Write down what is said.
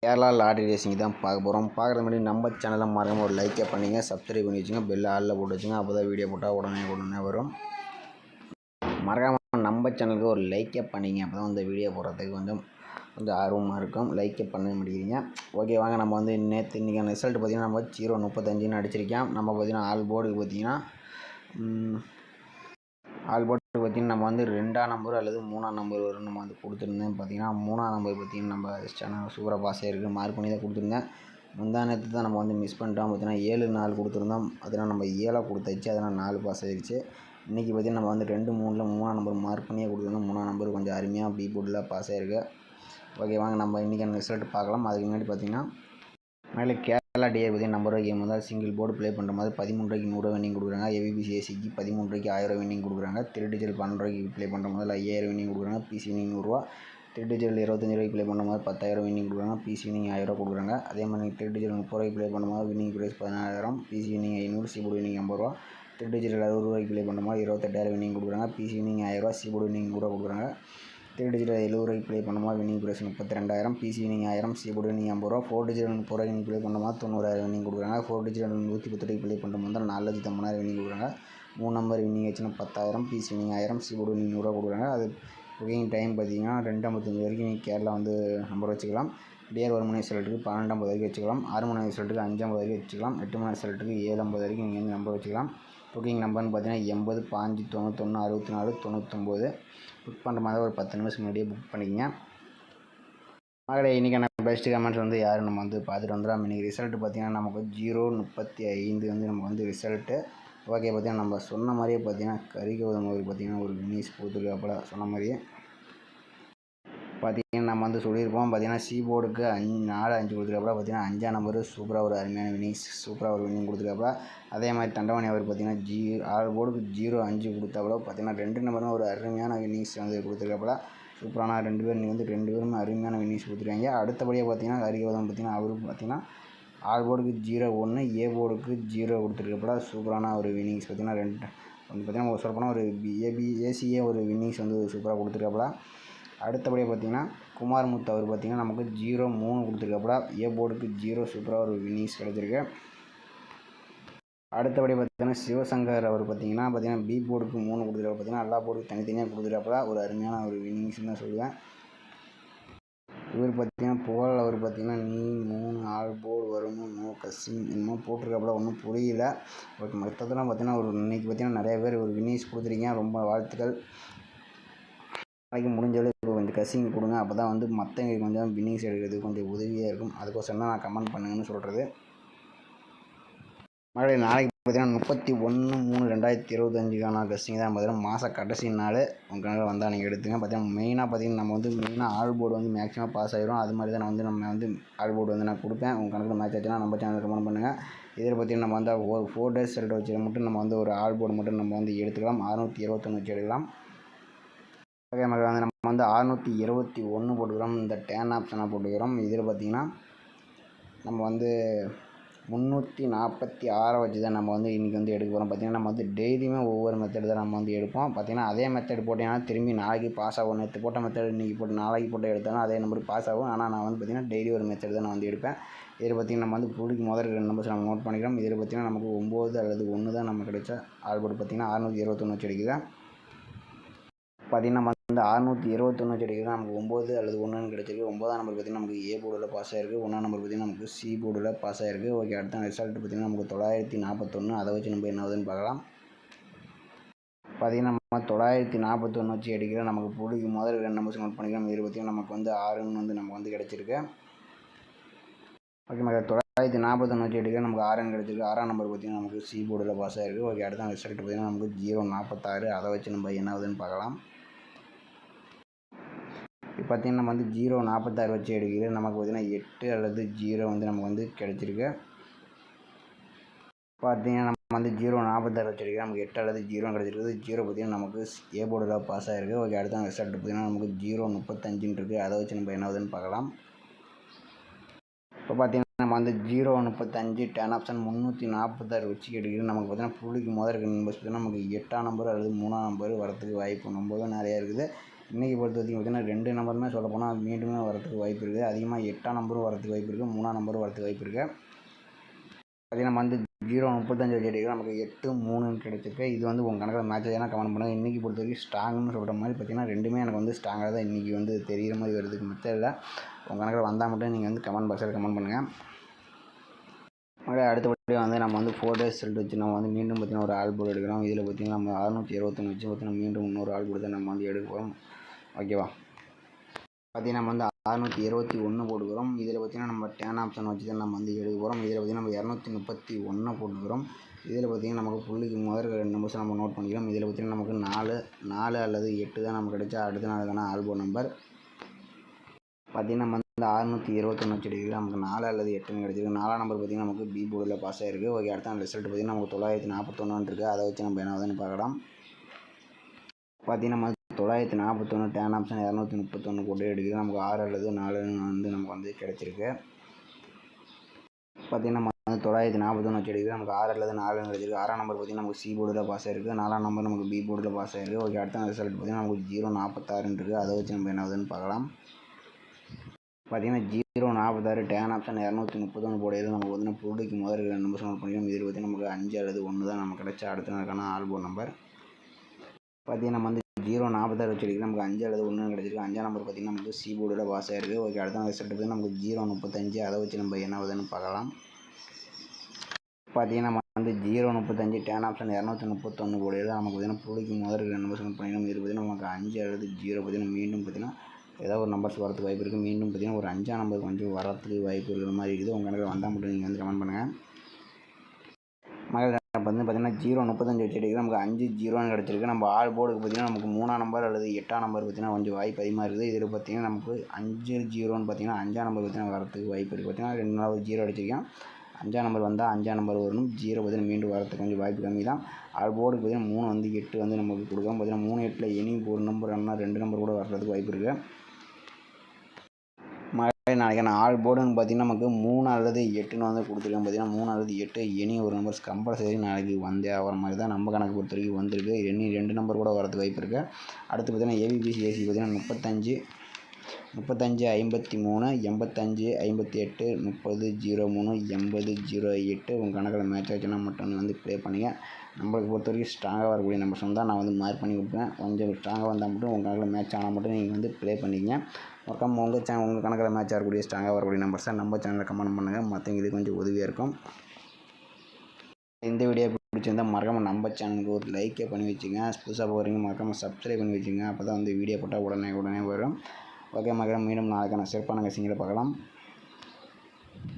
Kerala lottery racing தான் பார்க்க போகிறோம். பார்க்குறது முன்னாடி நம்ம சேனலை மறக்காம ஒரு லைக்கை பண்ணிங்க, சப்ஸ்கிரைப் பண்ணி வச்சுங்க, பெல் ஆளில் போட்டு வச்சுங்க. அப்போ தான் வீடியோ போட்டால் உடனே வரும். மறக்காமல் நம்ம சேனலுக்கு ஒரு லைக்கை பண்ணிங்க, அப்போ தான் இந்த வீடியோ போடுறதுக்கு கொஞ்சம் ஆர்வமாக இருக்கும். லைக்கை பண்ண முடிக்கிறீங்க. ஓகே, வாங்க நம்ம இன்றைக்கான ரிசல்ட் பார்த்திங்கன்னா நம்ம 0-35 அடிச்சிருக்கோம். நம்ம பார்த்திங்கன்னா ஆல் போர்டுக்கு பார்த்திங்கன்னா பார்த்திங்கன்னா நம்ம 2ஆம் நம்பர் அல்லது 3ஆம் நம்பர் வரும் நம்ம கொடுத்துருந்தேன். பார்த்திங்கன்னா 3ஆம் நம்பர் பார்த்திங்கன்னா நம்ம சேனல் சூப்பராக பாஸ் ஆகிருக்கு. மார்க் பண்ணி தான் கொடுத்துருந்தேன். முந்தா நேற்று தான் நம்ம மிஸ் பண்ணிட்டோம். பார்த்திங்கன்னா 7-4 கொடுத்துருந்தோம். அதனால் நம்ம 7 கொடுத்தாச்சு. அதனால் 4 பாஸ் ஆகிடுச்சு. இன்றைக்கி பார்த்திங்கன்னா நம்ம 2-3ல் 3ஆம் நம்பர் மார்க் பண்ணியே கொடுத்துருந்தோம். 3ஆம் நம்பர் கொஞ்சம் அருமையாக பி போர்டில் பாஸ் ஆகிருக்கு. ஓகே, வாங்க நம்ம இன்றைக்கான ரிசல்ட் பார்க்கலாம். அதுக்கு முன்னாடி பார்த்திங்கன்னா மேலே கேரளா டிஏ பற்றி நம்பர் கேம் வந்து சிங்கிள் போர்டு ப்ளே பண்ணுற மாதிரி 13 ரூபாய்க்கு 100 வின்னிங் கொடுக்குறாங்க. ஏபிபிசி ஏசிக்கு 13 ரூபாய்க்கு 1000 வின்னிங் கொடுக்குறாங்க. 3 டிஜிட்டல் 12 ரூபாய்க்கு ப்ளே பண்ணுற மாதிரி 5000 வின்னிங் கொடுக்குறாங்க. பிசி வின்னிங் 100 ரூபா. 3 டிஜிட்டல் 25 ரூபாய்க்கு ப்ளே பண்ணுற மாதிரி 10,000 வின்னிங் கொடுக்குறாங்க. பிசி வின்னிங் 1000 ரூபா கொடுக்குறாங்க. அதே மாதிரி 3 டிஜிட்டல் 30 ரூபாய்க்கு ப்ளே பண்ணுற மாதிரி winning prize 14,000. PC winning 500, C board winning 50 ரூபா. 3 டிஜிட்டல் 60 ரூபாய்க்கு ப்ளே பண்ணுற மாதிரி 28,000 வின்னிங் கொடுக்குறாங்க. பிசி வின்னிங் 1000 ரூபா, சி போர்டு வின்னிங் 100 ரூபா கொடுக்குறாங்க. 3 டிஜிட்டல் 70 ரூபாய்க்கு ப்ளே பண்ணுற மாதிரி winning prize 32,000. PC winning 1000, C board winning 50 ரூபா. 4 டிஜிட்டல் 30 ரூபாய்க்கு ப்ளே பண்ணுற மாதிரி 90,000 வின்னிங் கொடுக்குறாங்க. 4 டிஜிட்டல் 110 ரூபாய்க்கு ப்ளே பண்ணுற மாதிரி 4,50,000 வின்னிங் கொடுக்குறாங்க. 3 நம்பர் வின்னிங் ஆச்சுன்னா 10,000. PC winning 1000, C board winning 100 ரூபா கொடுக்குறாங்க. அது புக்கிங் டைம் பார்த்திங்கன்னா 2:55 வரைக்கும் நீங்கள் கேரளா நம்பர் வச்சுக்கலாம். டிஆர் 1 மணி ரிசல்ட்டுக்கு 12:50 வரைக்கும் வச்சுக்கலாம். 6 மணி ரிசல்ட்டுக்கு 5:50 வரைக்கும் வச்சுக்கலாம். 8 மணி ரிசல்ட்டுக்கு 7:50 வரைக்கும் நீங்கள் நம்பர் வச்சுக்கலாம். புக்கிங் நம்பர்னு பார்த்தீங்கன்னா 80 5 91 64 99. புக் பண்ணுற மாதிரி ஒரு 10 நிமிஷம் முன்னாடியே புக் பண்ணிக்கங்க. மகளே, இன்றைக்கான பெஸ்ட்டு கமெண்ட்ஸ் யார் நம்ம பார்த்துட்டு வந்துடலாம். இன்றைக்கி ரிசல்ட்டு பார்த்திங்கன்னா நமக்கு 0-35 நம்ம ரிசல்ட்டு. ஓகே, பார்த்திங்கன்னா நம்ம சொன்ன மாதிரியே பார்த்திங்கன்னா கரிகௌதம் அவர் பார்த்திங்கன்னா ஒரு வினிஸ் கொடுத்துருக்காப்புல. சொன்ன மாதிரியே பார்த்திங்கன்னா நம்ம சொல்லியிருப்போம். பார்த்திங்கன்னா சி போர்டுக்கு 4-5 கொடுத்துருக்காப்புல. பார்த்திங்கன்னா 5ஆம் நம்பர் சூப்பராக ஒரு அருமையான வினிங்ஸ், சூப்பராக ஒரு வின்னிங் கொடுத்துருக்காப்புல. அதே மாதிரி தண்டவாணி அவர் பார்த்திங்கன்னா ஆல் போர்டுக்கு 0-5 கொடுத்தாப்புல. பார்த்திங்கன்னா 2 நம்பரும் ஒரு அருமையான வின்னிங்ஸ் கொடுத்துருக்காப்புல. சூப்பரான 2 பேர் நீங்கள் 2 பேருமே அருமையான வின்னிங்ஸ் கொடுத்துருக்காங்க. அடுத்தபடியாக பார்த்திங்கன்னா கரிகௌதம் பார்த்திங்கன்னா அவருக்கு பார்த்திங்கன்னா ஆல் போர்டுக்கு 0-1, ஏ போர்டுக்கு 0 கொடுத்துருக்காப்புல. சூப்பரான ஒரு வின்னிங்ஸ் பார்த்திங்கன்னா பார்த்திங்கன்னா சொல்லப்போனால் ஒரு ஏசியே ஒரு வின்னிங்ஸ் சூப்பராக கொடுத்துருக்காப்புல. அடுத்தபடியாக பார்த்திங்கன்னா குமார்முத்து அவர் பார்த்திங்கன்னா நமக்கு 0-3 கொடுத்துருக்காப்புல. ஏ போர்டுக்கு 0 சூப்பராக ஒரு வின்னிங்ஸ் கிடச்சிருக்கு. அடுத்தபடியாக பார்த்திங்கன்னா சிவசங்கர் அவர் பார்த்திங்கன்னா பி போர்டுக்கு 3 கொடுத்துருக்காப்புல. பார்த்திங்கன்னா எல்லா போர்டுக்கு தனித்தனியாக கொடுத்துருக்காப்புல. ஒரு அருமையான ஒரு வின்னிங்ஸ்னு தான் சொல்லுவேன். இவர் பார்த்திங்கன்னா புகழ் அவர் பார்த்திங்கன்னா 3 ஆல் போர்டு வரும் நோ கசிங் என்னமோ போட்டிருக்காப்புல, ஒன்றும் புரியல. ஓகே, மொத்தத்தெல்லாம் பார்த்திங்கன்னா இன்றைக்கி பார்த்திங்கன்னா நிறைய பேர் ஒரு வின்னிங்ஸ் கொடுத்துருக்கீங்க. ரொம்ப வாழ்த்துக்கள். நாளைக்கு முடிஞ்சளவு கொஞ்சம் கசிங் கொடுங்க. அப்போ தான் மற்றவங்களுக்கு கொஞ்சம் வின்னிங்ஸ் எடுக்கிறதுக்கு கொஞ்சம் உதவியாக இருக்கும். அதுக்கோசரம் தான் நான் கமெண்ட் பண்ணுங்கன்னு சொல்கிறது. மறுபடியும் நாளைக்கு பார்த்திங்கன்னா 31/3/2025 கசிங் தான் பார்த்திங்கன்னா மாத கடைசி நாள். உங்கள் கணக்கில் வந்தால் நீங்கள் எடுத்துங்க. பார்த்திங்கன்னா மெயினாக நம்ம மெயினாக ஆல் போர்டு மேக்ஸிமம் பாஸ் ஆகிடும். அது மாதிரி தான் நம்ம ஆல் போர்டு நான் கொடுப்பேன். உங்கள் கணக்கில் மேட்ச் ஆச்சுன்னா நம்ம சேனல் கமெண்ட் பண்ணுங்கள். இதில் பார்த்திங்கன்னா நம்ம ஒரு 4 டேஸ் ரிசல்ட் வச்சு மட்டும் நம்ம ஒரு ஆல் போர்டு மட்டும் நம்ம எடுத்துக்கலாம். 621 வச்சு எடுக்கலாம். ஓகே, நம்ம 621 போட்டுக்கிறோம். இந்த டேன் ஆப்ஷனாக போட்டுக்கிறோம். இதில் பார்த்திங்கன்னா நம்ம 346 வச்சு தான் நம்ம இன்றைக்கி எடுக்க போகிறோம். பார்த்திங்கன்னா நம்ம டெய்லியுமே ஒவ்வொரு மெத்தட் தான் நம்ம எடுப்போம். பார்த்திங்கன்னா அதே மெத்தட் போட்டிங்கன்னா திரும்பி நாளைக்கு பாஸ் ஆகும். நேற்று போட்ட மெத்தட் இன்றைக்கி போட்டு நாளைக்கு போட்டு எடுத்தாலும் அதே நம்பருக்கு பாஸ் ஆகும். ஆனால் நான் பார்த்திங்கன்னா டெய்லி ஒரு மெத்தட் தான் நான் எடுப்பேன். இதில் பார்த்திங்கன்னா நம்ம புள்ளிக்கு முதல் 2 நம்பர்ஸ் நம்ம நோட் பண்ணிக்கிறோம். இதில் பார்த்திங்கன்னா நமக்கு 9 அல்லது 1 தான் நம்ம கிடைச்ச ஆல் போர்டு. பார்த்திங்கன்னா 621 வச்சு எடுக்குது. பார்த்திங்கன்னா நம்ம 621 வச்சு எடுக்கிறோம். நமக்கு 9 அல்லது 1ன்னு கிடச்சிருக்கு. 9ஆம் நம்பர் பார்த்திங்கன்னா நமக்கு ஏ போர்டில் பாஸ் ஆகிருக்கு. 1ஆம் நம்பர் பார்த்திங்கன்னா நமக்கு சி போர்டில் பாஸ் ஆகிருக்கு. ஓகே, அடுத்த ரிசல்ட் பார்த்திங்கன்னா நமக்கு 941. அதை வச்சு நம்ம என்ன ஆகுதுன்னு பார்க்கலாம். பார்த்திங்கன்னா நம்ம 941 வச்சு எடுக்கிறோம். நமக்கு புள்ளிக்கு முதல் 2 நம்பர்ஸ் நோட் பண்ணிக்கிறோம். இதில் பார்த்திங்கன்னா நமக்கு 6ன்னு நமக்கு கிடச்சிருக்கு. ஓகே, 941 வச்சு எடுக்கிறோம். நமக்கு 6ன்னு கிடச்சிருக்கு. 6ஆம் நம்பர் பார்த்திங்கன்னா நமக்கு சி போர்டில் பாஸ் ஆகிருக்கு. ஓகே, அடுத்த ரிசல்ட் பார்த்திங்கன்னா நமக்கு 046. அதை வச்சு நம்ம என்ன ஆகுதுன்னு பார்க்கலாம். இப்போ பார்த்திங்கன்னா நம்ம 046 வச்சு எடுக்கிறது. நமக்கு பார்த்திங்கன்னா 8 அல்லது 0 நமக்கு கிடச்சிருக்கு. பார்த்திங்கன்னா நம்ம 046 வச்சு எடுக்கிறோம். நமக்கு 8 அல்லது 0 கிடச்சிருக்கு. 0 பார்த்திங்கன்னா நமக்கு ஏ போர்டில் பாஸ் ஆகிருக்கு. ஓகே, அடுத்த ரிசல்ட் பார்த்திங்கன்னா நமக்கு 035 இருக்குது. அதை வச்சு நம்ம என்ன ஆகுதுன்னு பார்க்கலாம். இப்போ பார்த்திங்கன்னா நம்ம 035 டேன் ஆப்ஷன் 346 வச்சு எடுக்கிறது. நமக்கு பார்த்திங்கன்னா புள்ளிக்கு முதல் 2 நம்பர்ஸ் பார்த்திங்கன்னா நமக்கு 8ஆம் நம்பர் அல்லது 3ஆம் நம்பர் வரத்துக்கு வாய்ப்பு ரொம்பவே நிறையா இருக்குது. இன்றைக்கி பொறுத்த வரைக்கும் பார்த்திங்கன்னா 2 நம்பருமே சொல்லப்போனால் மீண்டுமே வரதுக்கு வாய்ப்பு இருக்குது. அதிகமாக 8ஆம் நம்பரும் வரதுக்கு வாய்ப்பு இருக்குது, 3ஆம் நம்பரும் வரதுக்கு வாய்ப்பு இருக்குது. பார்த்திங்கன்னா நம்ம வந்து 0.35 வச்சு நமக்கு 8-3 கிடைச்சிருக்கு. இது வந்து உங்கள் கணக்கில் மேட்ச் ஆகினா கமெண்ட் பண்ணுங்கள். இன்றைக்கி பொறுத்த வரைக்கும் ஸ்ட்ராங்னு சொல்கிற மாதிரி பார்த்திங்கன்னா ரெண்டுமே எனக்கு வந்து ஸ்ட்ராங்காக தான் இன்றைக்கி வந்து தெரிகிற மாதிரி வருதுக்கு மெத்தடில். உங்கள் கணக்கில் வந்தால் மட்டும் நீங்கள் வந்து கமெண்ட் பாக்ஸில் கமெண்ட் பண்ணுங்கள். அடுத்தபடியாக வந்து நம்ம வந்து 4 days ரிசல்ட் வச்சு நம்ம வந்து மீண்டும் பார்த்திங்கன்னா ஒரு ஆல்போர்டு எடுக்கிறோம். இதில் பார்த்திங்கன்னா நம்ம 621 வச்சு பார்த்திங்கன்னா மீண்டும் இன்னொரு ஆல்போர்டு நம்ம வந்து எடுக்கிறோம். ஓகேவா? பார்த்திங்கன்னா நம்ம வந்து 621 போட்டுக்கிறோம். இதில் பார்த்திங்கன்னா நம்ம டேன் ஆப்ஷன் வச்சு தான் நம்ம வந்து எடுக்க போகிறோம். இதில் பார்த்திங்கன்னா நம்ம 231 போட்டுக்கிறோம். இதில் பார்த்திங்கன்னா நமக்கு புள்ளிக்கு முதல் 2 நம்பர்ஸ் நம்ம நோட் பண்ணிக்கிறோம். இதில் பார்த்திங்கன்னா நமக்கு 4 அல்லது 8 தான் நமக்கு கிடைச்சா அடுத்த நாளுக்கான ஆல்போர்டு நம்பர். பார்த்திங்கன்னா நம்ம வந்து 621 வச்சு எடுக்கிறோம். நமக்கு 4 அல்லது 8 கிடச்சிருக்கு. 4ஆம் நம்பர் பார்த்திங்கன்னா நமக்கு பி போர்டில் பாஸ் ஆகிருக்கு. ஓகே, அடுத்த நாள் ரிசல்ட் பார்த்திங்கன்னா நமக்கு 941 இருக்குது. அதை வச்சு நம்ம என்ன ஆகுதுன்னு பார்க்கலாம். பார்த்திங்கன்னா நம்ம 941 டேன் ஆப்ஷன் 231 போட்டு எடுக்கிறோம். நமக்கு 6 அல்லது 4 வந்து நமக்கு வந்து கிடச்சிருக்கு. பார்த்திங்கன்னா நம்ம வந்து 941 வச்சு எடுக்கிறோம். நமக்கு 6 அல்லது 4 கிடச்சிருக்கு. 6ஆம் நம்பர் பார்த்திங்கன்னா நமக்கு சி போர்டில் பாஸ் ஆகிருக்கு. 4ஆம் நம்பர் நமக்கு பி போர்டில் பாஸ் ஆகிருக்கு. ஓகே, அடுத்த ரிசல்ட் பார்த்திங்கன்னா நமக்கு 046 இருக்குது. அதை வச்சு நம்ம என்ன ஆகுதுன்னு பார்க்கலாம். பார்த்திங்கன்னா 046 டேன் ஆப்ஷன் 231 போடையில் நமக்கு வந்து புள்ளிக்கு முதல் 2 நம்பர்ஸ் நோட் பண்ணிக்கிறோம். இதில் பார்த்திங்கன்னா நமக்கு 5 அல்லது 1 தான் நமக்கு கிடைச்சா அடுத்த நாளுக்கான ஆல்போர்டு நம்பர். பார்த்திங்கன்னா நம்ம வந்து 046 வச்சு எடுக்கிறோம். நமக்கு 5 அல்லது 1 கிடச்சிருக்கு. 5ஆம் நம்பர் பார்த்திங்கன்னா நமக்கு சி போர்டில் பாஸ் ஆகிருக்கு. ஓகே, அடுத்த நாள் ரிசல்ட் பார்த்திங்கன்னா நமக்கு 035. அதை வச்சு நம்ம என்ன ஆகுதுன்னு பார்க்கலாம். பார்த்திங்கன்னா நம்ம வந்து 035 டேன் ஆப்ஷன் 231 போடையில் நமக்கு பார்த்திங்கன்னா புள்ளிக்கு முதல் 2 நம்பர்ஸ் நோட் பண்ணிக்கிறோம். இதில் பார்த்திங்கன்னா நமக்கு 5 அல்லது 0 பார்த்திங்கன்னா மீண்டும் பார்த்திங்கன்னா ஏதாவது ஒரு நம்பர்ஸ் வரதுக்கு வாய்ப்பு இருக்குது. மீண்டும் பார்த்திங்கன்னா ஒரு 5ஆம் நம்பர் கொஞ்சம் வரத்துக்கு வாய்ப்பு இருக்கிற மாதிரி இருக்குது. உங்கள் கணக்கில் வந்தால் மட்டும் நீங்கள் வந்து கமெண்ட் பண்ணுங்கள். மகள் வந்து பார்த்திங்கன்னா 035 வச்சு எடுக்கிறோம். நமக்கு 5-0 கிடச்சிருக்கு. நம்ம ஆல் போர்டுக்கு பார்த்திங்கன்னா நமக்கு 3ஆம் நம்பர் அல்லது 8ஆம் நம்பர் பார்த்திங்கன்னா கொஞ்சம் வாய்ப்பு அதிகமாக இருக்குது. இதில் பார்த்திங்கன்னா நமக்கு 5-0ன்னு பார்த்திங்கன்னா 5ஆம் நம்பர் பார்த்திங்கன்னா வரத்துக்கு வாய்ப்பு இருக்குது. பார்த்திங்கன்னா 2 நாள் 0 அடிச்சிருக்கேன். 5ஆம் நம்பர் வந்தால் 5ஆம் நம்பர் வரணும். 0 பார்த்திங்கன்னா மீண்டும் வரத்துக்கு கொஞ்சம் வாய்ப்பு கம்மி தான். ஆல் போர்டுக்கு பார்த்திங்கன்னா 3 வந்து 8 வந்து நமக்கு கொடுக்கும். பார்த்திங்கன்னா 3 8ல் எனி ஒரு நம்பர் ஆனால் 2 நம்பர் கூட வர்றதுக்கு வாய்ப்பு இருக்குது. நாளைக்கான ஆல் போர்டுன்னு பார்த்திங்கன்னா நமக்கு 3 அல்லது 8ன்னு வந்து கொடுத்துருக்கேன். பார்த்திங்கன்னா 3 அல்லது 8 எனி ஒரு நம்பர்ஸ் கம்பல்சரி நாளைக்கு வந்தே ஆகிற மாதிரி தான் நம்ம கணக்கு பொறுத்த வரைக்கும் வந்திருக்கு. எனி 2 நம்பர் கூட வரதுக்கு வாய்ப்பு இருக்குது. அடுத்து பார்த்திங்கன்னா ஏபிபிசி ஏசி பார்த்திங்கன்னா 35 53 85 58 30 03 80 08 உங்கள் கணக்கில் மேட்ச் ஆச்சுன்னா மட்டும் வந்து ப்ளே பண்ணுங்கள். நம்மளுக்கு பொறுத்த வரைக்கும் ஸ்ட்ராங்காக வரக்கூடிய நம்பர்ஸ் தான் நான் வந்து மார்க் பண்ணி கொடுப்பேன். கொஞ்சம் ஸ்ட்ராங்காக வந்தால் மட்டும் உங்கள் கணக்கில் மேட்ச் ஆனால் மட்டும் நீங்கள் வந்து ப்ளே பண்ணிக்கங்க. மறக்காம உங்கள் கணக்கில் மேட்ச் ஆகக்கூடிய ஸ்ட்ராங்காக வரக்கூடிய நம்பர்ஸை நம்ம சேனலில் கமெண்ட் பண்ணுங்கள். மற்றவங்களுக்கு கொஞ்சம் உதவியாக இருக்கும். இந்த வீடியோ பிடிச்சிருந்தால் மறக்காமல் நம்ம சேனலுக்கு ஒரு லைக்கே பண்ணி வச்சுங்க. புதுசாக போகிறீங்க மறக்காமல் சப்ஸ்கிரைப் பண்ணி வச்சுங்க. அப்போ தான் வந்து வீடியோ போட்டால் உடனே வரும். ஓகே மக்களே, மீண்டும் நாளைக்கான சிறப்பான விஷயங்களை பார்க்கலாம்.